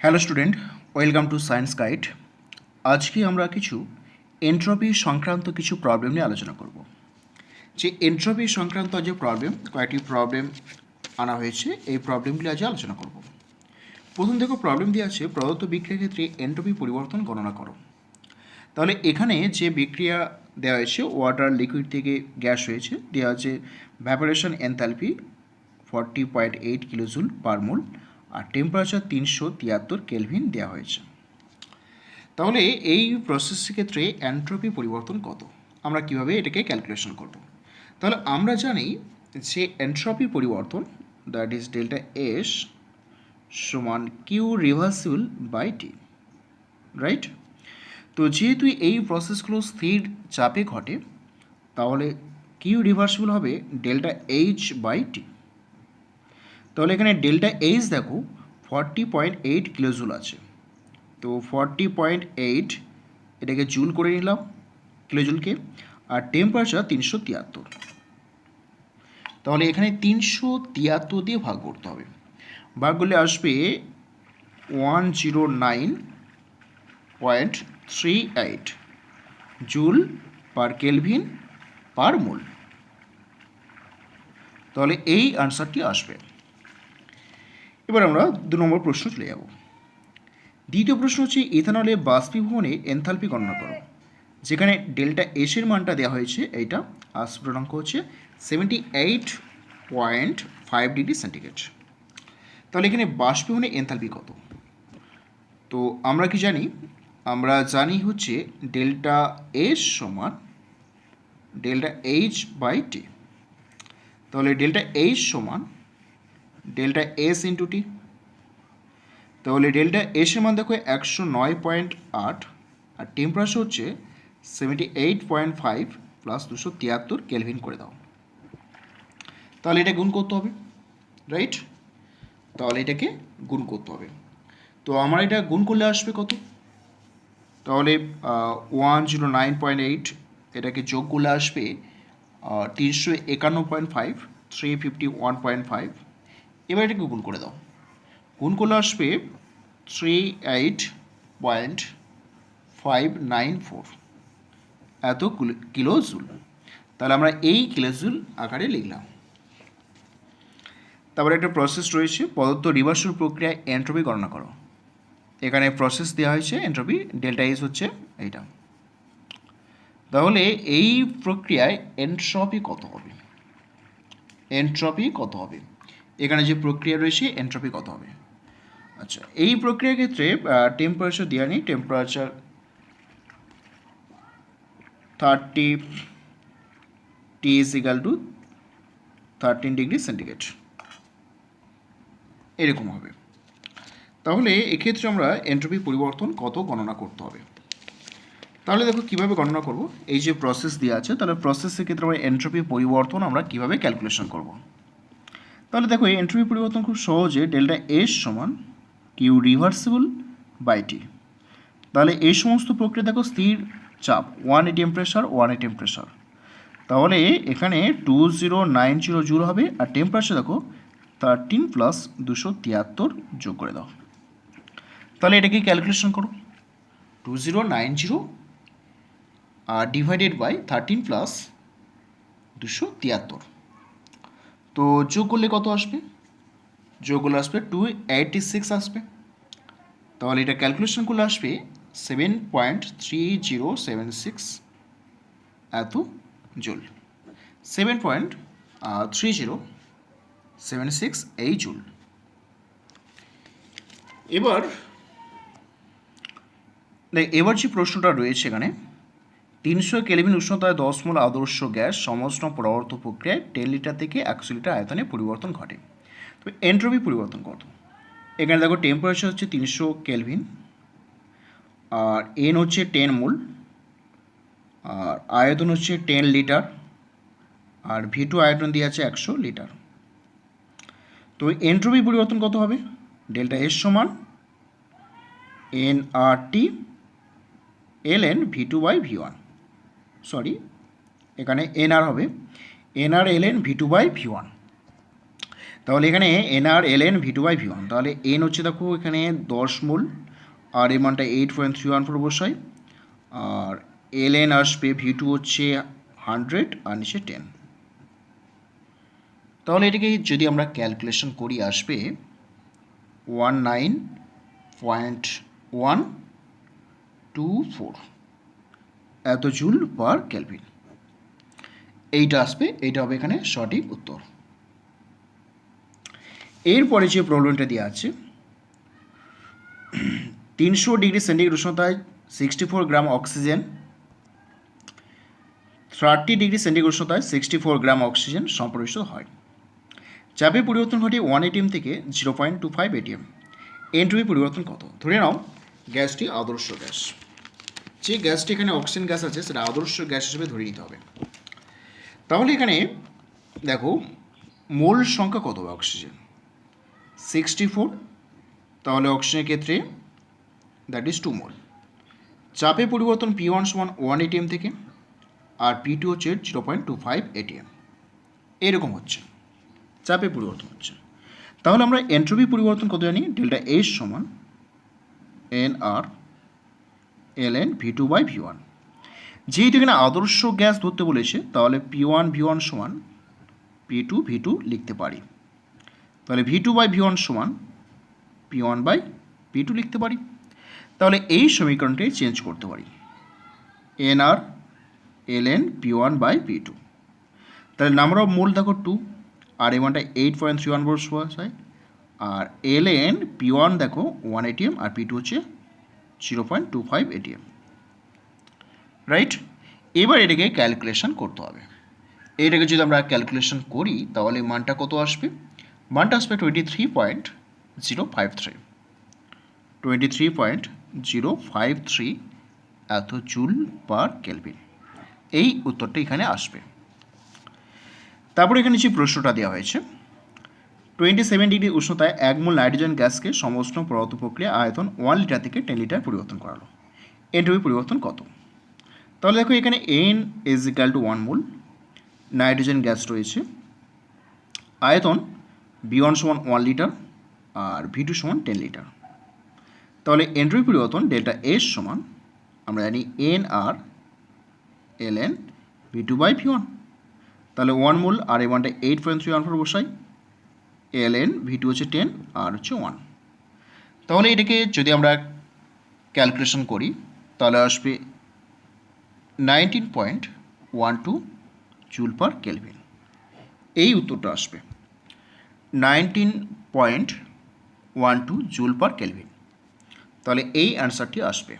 Hello student, welcome to science guide. আজকে আমরা কিছু এন্ট্রপি সংক্রান্ত কিছু প্রবলেম নিয়ে আলোচনা করব। যে এন্ট্রপি সংক্রান্ত যে কয়েকটি প্রবলেম আনা হয়েছে, এই প্রবলেমগুলি আজ আলোচনা করব। প্রথম দেখো, প্রবলেম দিয়ে আছে প্রদত্ত বিক্রিয়ার ক্ষেত্রে এন্ট্রপি পরিবর্তন গণনা করো। তাহলে এখানে যে বিক্রিয়া দেওয়া হয়েছে, ওয়াটার লিকুইড থেকে গ্যাস হয়েছে, দেওয়া আছে ভ্যাপোরেশন এনথালপি 40.8 কিলোজুল পার মোল আর টেম্পারেচার 373 কেলভিন দেওয়া হয়েছে। তাহলে এই প্রসেসের ক্ষেত্রে এন্ট্রপি পরিবর্তন কত, আমরা কিভাবে এটাকে ক্যালকুলেশন করব? তাহলে আমরা জানি যে এন্ট্রপি পরিবর্তন দ্যাট ইজ ডেল্টা এস সমান Q reversible by T, right? তো যেহেতু এই প্রসেসগুলো স্থির চাপে ঘটে, তাহলে কিউ রিভার্সিবল হবে ডেল্টা এইচ বাই টি। তাহলে এখানে ডেল্টা এইচ দেখো 40.8 কিলোজুল আছে, তো 40.8 এটাকে জুল করে নিলাম কিলোজুলকে, আর টেম্পারেচার 373। তাহলে এখানে 373 দিয়ে ভাগ করতে হবে, ভাগ করলে আসবে 109.38 জুল পার কেলভিন পার মোল। তাহলে এই আনসারটি আসবে। এবার আমরা 2 নম্বর প্রশ্ন চলে যাব। দ্বিতীয় প্রশ্ন হচ্ছে ইথানলে বাষ্পীভবনে এনথালপি গণনা করো। যেখানে ডেল্টা এসের মানটা দেওয়া হয়েছে, এইটা আর স্ফুটনাঙ্ক হচ্ছে 78.5 ডিগ্রি সেন্টিগ্রেড। তাহলে এখানে বাষ্পীভবনে এনথালপি কত? তো আমরা কি জানি? আমরা জানি হচ্ছে ডেল্টা এস সমান ডেল্টা এইচ বাই টি। তাহলে ডেল্টা এইচ সমান ডেল্টা এস ইন্টু টি। তাহলে ডেল্টা এসের মান দেখো 109.8 আর টেম্পারেচার হচ্ছে 78.5 প্লাস 273 কেলভিন করে দাও। তাহলে এটা গুণ করতে হবে, রাইট? তাহলে এটাকে গুণ করতে হবে। তো আমার এটা গুণ করলে আসবে কত? তাহলে 109.8 এটাকে যোগ করলে আসবে 351.5, 351.5। এবার এটাকে গুণ করে দাও, গুণ করলে আসবে 38.594 এত কিলোজুল। তাহলে আমরা এই কিলোজুল আকারে লিখলাম। তারপরে একটা প্রসেস রয়েছে, প্রদত্ত রিভার্সিবল প্রক্রিয়ায় এন্ট্রপি গণনা করো। এখানে প্রসেস দেওয়া হয়েছে এন্ট্রপি, ডেল্টা এস হচ্ছে এইটা। তাহলে এই প্রক্রিয়ায় এন্ট্রপি কত হবে? এন্ট্রপি কত হবে? এখানে যে প্রক্রিয়া রয়েছে এন্ট্রপি কত হবে? আচ্ছা, এই প্রক্রিয়ার ক্ষেত্রে টেম্পারেচার দেওয়া নেই, temperature 30 T is equal to 13 degree centigrade, এরকম হবে। তাহলে এক্ষেত্রে আমরা এন্ট্রপি পরিবর্তন কত গণনা করতে হবে। তাহলে দেখো কীভাবে গণনা করব। এই যে প্রসেস দেওয়া আছে, তাহলে প্রসেসের ক্ষেত্রে আমরা এন্ট্রপি পরিবর্তন আমরা কীভাবে ক্যালকুলেশন করব। তাহলে দেখো এই এন্ট্রপি পরিবর্তন খুব সহজে, ডেল্টা এস সমান কিউ রিভার্সিবল বাই টি। তাহলে এই সমস্ত প্রক্রিয়া দেখো স্থির চাপ, 1 atm প্রেশার, 1 atm প্রেশার। তাহলে এখানে 2090 জুল হবে, আর টেম্পারেচার দেখো 13 প্লাস 273 যোগ করে দাও। তাহলে এটাকে ক্যালকুলেশন করো, 2090 ডিভাইডেড বাই 13 প্লাস 273। তো যোগ করলে কত আসবে? যোগ করলে আসবে 286 আসবে। তাহলে এটা ক্যালকুলেশন করলে আসবে 7.3076 এত জুল, 7.3076 এই জুল। এবার যে প্রশ্নটা রয়েছে এখানে, 300 কেলভিন উষ্ণতায় 10 মোল আদর্শ গ্যাস সমষ্ণ পরাবর্ত প্রক্রিয়ায় 10 লিটার থেকে 100 লিটার আয়তনে পরিবর্তন ঘটে। তো এন্ট্রপি পরিবর্তন কত? এখানে দেখো টেম্পারেচার হচ্ছে 300 কেলভিন, আর এন হচ্ছে 10 মোল, আর আয়তন হচ্ছে 10 লিটার, আর ভি2 আয়তন দিয়ে আছে 100 লিটার। তো এন্ট্রপি পরিবর্তন কত হবে? ডেল্টা এস সমান N R T L N V two by V one. Sorry, এখানে এন আর হবে N R L N V two by V one. তাহলে এখানে এনআর এলএন V2/V1, তাহলে এন হচ্ছে দেখো এখানে 10 মোল, আর এর মানটা 8.314 বসাই, আর এলএন আসবে V2 হচ্ছে 100 আর নিচে 10। তাহলে এটাকে যদি আমরা ক্যালকুলেশন করি আসবে 19.124 এত জুল পার কেলভিন। এইটা আসবে, এইটা হবে এখানে সঠিক উত্তর। এরপরে যে প্রবলেমটা দেওয়া আছে 300 ডিগ্রি সেন্টিগ্রেড উষ্ণতায় 64 গ্রাম অক্সিজেন, 30 ডিগ্রি সেন্টিগ্রেড উষ্ণতায় 64 গ্রাম অক্সিজেন সম্প্রসারিত হয়। চাপে পরিবর্তন ঘটে 1 atm থেকে 0.25 atm। এন্ট্রপি পরিবর্তন কত? ধরে নাও গ্যাসটি আদর্শ গ্যাস, যে গ্যাসটি এখানে অক্সিজেন গ্যাস আছে সেটা আদর্শ গ্যাস হিসেবে ধরে নিতে হবে। তাহলে এখানে দেখো মোল সংখ্যা কত হবে অক্সিজেন 64, তাহলে অক্সিজেনের ক্ষেত্রে দ্যাট ইজ 2 মোল। চাপে পরিবর্তন P1 সমান 1 atm থেকে, আর P2 হচ্ছে 0.25 atm, এরকম হচ্ছে চাপে পরিবর্তন হচ্ছে। তাহলে আমরা এন্ট্রপি পরিবর্তন কত জানি? ডেল্টা এইচ সমান এনআর এলএন V2/V1। যেহেতু এখানে আদর্শ গ্যাস ধরতে বলেছে তাহলে P1V1 সমান P2V2 লিখতে পারি, তাহলে V2/V1 সমান P1/P2 লিখতে পারি। তাহলে এই সমীকরণটি চেঞ্জ করতে পারি, এনআর এলএন P1/P2, তাহলে নাম্বার অফ মোল দেখো 2, আর এর মানটা 8.31 বসাই, আর এলএন P1 দেখো 1 atm আর P2 হচ্ছে 0.25 atm, রাইট। এবার এটাকে ক্যালকুলেশন করতে হবে। এটাকে যদি আমরা ক্যালকুলেশন করি তাহলে মানটা কত আসবে? মানটা আসবে 23.053 এত জুল পার কেলভিন। এই উত্তরটা এখানে আসবে। তারপরে এখানে যে প্রশ্নটা দেওয়া হয়েছে 27 ডিগ্রি উষ্ণতায় 1 মোল নাইট্রোজেন গ্যাসকে সমুষ্ণ পরমাণু প্রক্রিয়া আয়তন 1 লিটার থেকে 10 লিটার পরিবর্তন করালো, এন্ট্রপি পরিবর্তন কত? তাহলে দেখো এখানে n = 1 মোল নাইট্রোজেন গ্যাস রয়েছে, আয়তন V1 সমান 1 লিটার আর V2 সমান 10 লিটার। তাহলে এন্ট্রপি পরিবর্তন ডেল্টা এস সমান আমরা জানি এনআর এলএন V2/V1, তাহলে 1 মোল আর এর মানটা 8.314 বসাই, এলএন V2 হচ্ছে 10 আর হচ্ছে 1। তাহলে এটাকে যদি আমরা ক্যালকুলেশন করি তাহলে আসবে 19.12 জুল পার কেলভিন, এই উত্তরটা আসবে 19.12 জুল পার কেলভিন। তাহলে এই অ্যান্সারটি আসবে।